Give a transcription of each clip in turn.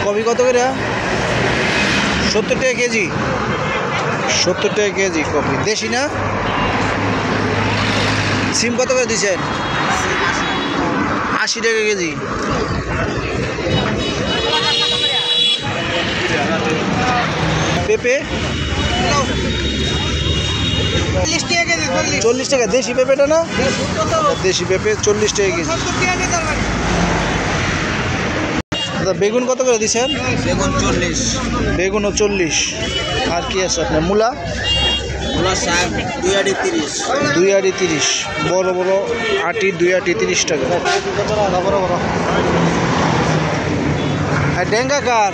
Copy কত করে? 70 টাকা কেজি। 70 টাকা কেজি কপি, দেশি না? সিম কত করে দিচ্ছেন? 80 টাকা কেজি। পেঁপে 40 টাকা। দেশি পেঁপেটা না? দেশি পেঁপে 40 টাকা কেজি। বেগুন কত করে দিচ্ছেন? বেগুন 40। বেগুনও 40। আর কি আছে আপনার? মূলা? মূলা শাক 2 আটি 30। 2 আটি 30। বড় বড় আটি 2 আটি 30 টাকা। আর ডেঙ্গা কার?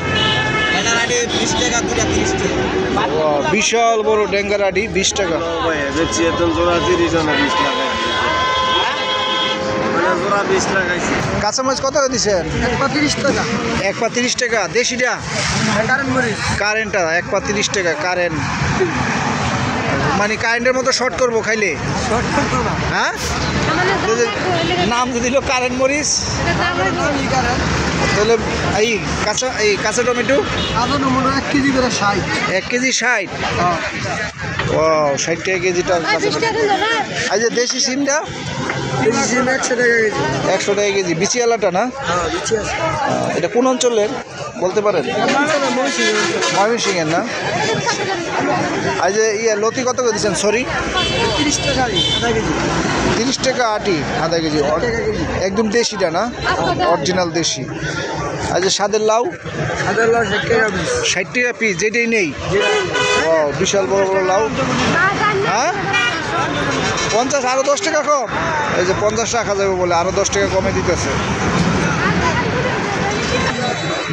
ডেঙ্গার আটি 20 টাকা, 2টা 30 টাকা। বিশাল বড় ডেঙ্গার আটি 20 টাকা। কাঁচামরিচ কত করে দিচ্ছেন? 30 টাকা। 1 পা 30 টাকা। দেশিটা? কারেন্টটা 1 পা 30 টাকা। কারেন্ট মানে কারেন্টের মতো শর্ট করবো খাইলে? হ্যাঁ, নাম যদি দিল কারেন্ট মরিচ, তাহলে এই কাঁচা টমেটো 1 কেজি করে 60। 1 কেজি 60। ও 60 টাকা কেজিটা কাঁচা টমেটো। আর যে দেশি সিমটা? 100 টাকা কেজি। 100 টাকা কেজি। বিচিয়ালাটা না? এটা কোন অঞ্চলের বলতে পারেন? ময়মনসিংহের না? আর যে লতি কত করে দিচ্ছেন? সরি, 30 টাকা আধা কেজি। 30 টাকা আটি আধা কেজি। একদম দেশিটা না? অরিজিনাল দেশি। আর যে স্বাদের লাউ? 60 টাকা পিস। যেটাই নেই? ও বিশাল বড় বড় লাউ। হ্যাঁ 50। আরো 10 টাকা কম? এই যে 50 রাখা যাবে বলে আরো 10 টাকা কমে দিতেছে।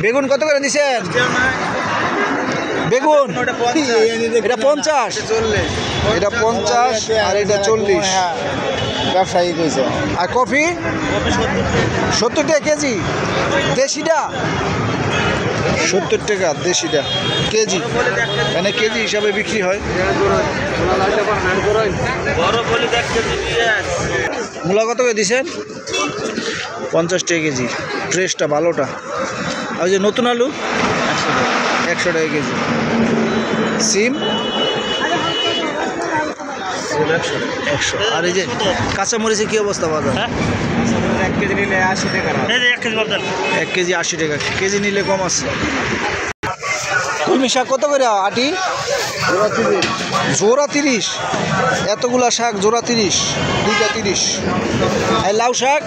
বেগুন কত করে দিচ্ছেন? বেগুন এটা 50। এটা 50 আর এটা 40। ব্যবসায়ী কইছে। আর কফি 70 টাকা কেজি। দেশিটা 70 টাকা। দেশিটা কেজি, মানে কেজি হিসাবে বিক্রি হয়। মূলা কত করে দিচ্ছেন? 50 টাকা কেজি। ফ্রেশটা ভালোটা। আর যে নতুন আলু 100 টাকা কেজি। সিম 100। আর এই যে কাঁচামরিচের কী অবস্থা বাজার? 1 কেজি নিলে 80 টাকা। 1 কেজি 80 টাকা। কেজি নিলে কম আছে। কলমি শাক কত করে আটি? জোড়া 30। এতগুলা শাক জোড়া 30, 2টা 30। আর লাউ শাক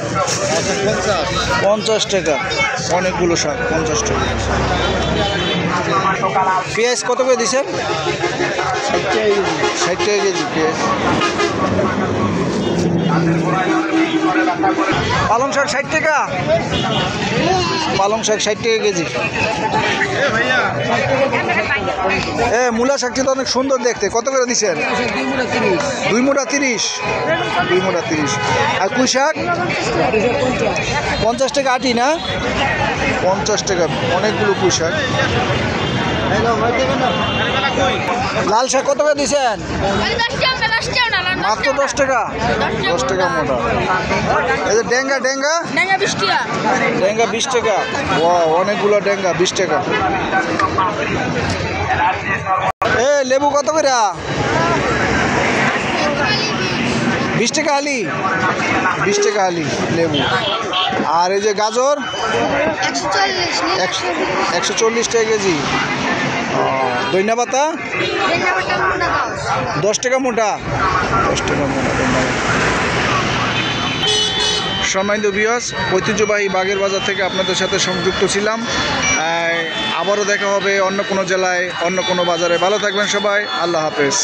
50 টাকা। অনেকগুলো শাক 50 টাকা। পেঁয়াজ কত করে দিচ্ছেন? 60 টাকা কেজি পেঁয়াজ। পালং শাক 60 টাকা। পালং শাক 60 টাকা কেজি। মূলা শাকটি তো অনেক সুন্দর দেখতে। কত করে দিচ্ছেন? 2 মুঠা 30। 2 মুঠা 30। আর কুই শাক 50 টাকা আটি না? 50 টাকা। অনেকগুলো কুই শাক। লাল শাক কত করে দিচ্ছেন? মাত্র 10 টাকা। 10 টাকা মোটা। এই যে ডেঙ্গা 20 টাকা। ডেঙ্গা 20 টাকা। ও অনেকগুলো ডেঙ্গা 20 টাকা। লেবু কত করে? 20 টাকা আলি। 20 টাকা আলি লেবু। আর এই যে গাজর 140 টাকা কেজি। দইনা পাতা 10 টাকা মোটা। 10 টাকা মোটা। সম্মানিত ভিউয়ার্স, ঐতিহ্যবাহী বাগের বাজার থেকে আপনাদের সাথে সংযুক্ত ছিলাম। আবারও দেখা হবে অন্য কোনো জেলায়, অন্য কোনো বাজারে। ভালো থাকবেন সবাই। আল্লাহ হাফেজ।